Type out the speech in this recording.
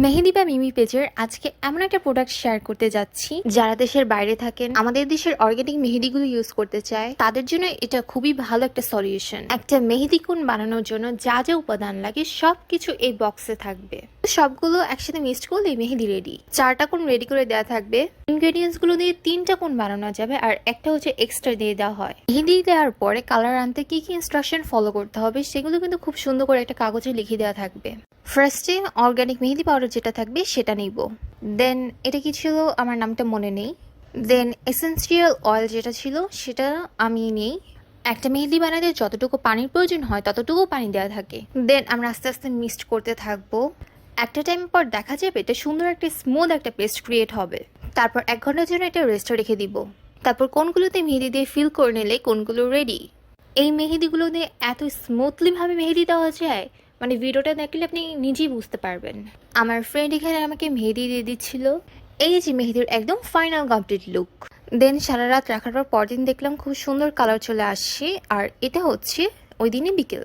মেহেদি বা মিমি পেজের আজকে এমন একটা প্রোডাক্ট শেয়ার করতে যাচ্ছি যারা দেশের বাইরে থাকেন, আমাদের দেশের অর্গানিক মেহেদিগুলো ইউজ করতে চায়, তাদের জন্য এটা খুবই ভালো একটা সলিউশন। একটা মেহেদি কোন বানানোর জন্য যা যা উপাদান লাগে সবকিছু এই বক্সে থাকবে। সবগুলো একসাথে মিক্সড করলে মেহেদি রেডি। 4টা কোন রেডি করে দেওয়া থাকবে। ইনগ্রেডিয়েন্টস গুলো দিয়ে 3টা কোন বানানো যাবে, আর একটা হচ্ছে এক্সট্রা দিয়ে দেওয়া হয়। মেহেদি দেওয়ার পরে কালার আনতে কি কি ইনস্ট্রাকশন ফলো করতে হবে সেগুলো কিন্তু খুব সুন্দর করে একটা কাগজে লিখে দেওয়া থাকবে। ফার্স্টে অর্গানিক মেহেদি পাউডার যেটা থাকবে সেটা নিব। দেন এটা কি ছিল আমার নামটা মনে নেই। দেন এসেন্সিয়াল অয়েল যেটা ছিল সেটা আমি নেই। একটা মেহেদি বানাতে যতটুকু পানির প্রয়োজন হয় ততটুকু পানি দেওয়া থাকে। দেন আমরা আস্তে আস্তে মিক্সড করতে থাকবো। একটা টাইম পর দেখা যাবে এটা সুন্দর একটা স্মুথ একটা পেস্ট ক্রিয়েট হবে। তারপর 1 ঘন্টার জন্য এটা রেস্টে রেখে দিব। তারপর কোনগুলোতে মেহেদি দিয়ে ফিল করে নিলে কোনগুলো রেডি। এই মেহেদিগুলো দিয়ে এত স্মুথলি ভাবে মেহেদি দেওয়া যায়, মানে ভিডিওটা দেখলে আপনি নিজেই বুঝতে পারবেন। আমার ফ্রেন্ড এখানে আমাকে মেহেদি দিয়ে দিচ্ছিল। এই যে মেহেদির একদম ফাইনাল কমপ্লিট লুক। দেন সারা রাত রাখার পর পরদিন দেখলাম খুব সুন্দর কালার চলে আসছে, আর এটা হচ্ছে ওই দিনই বিকেল।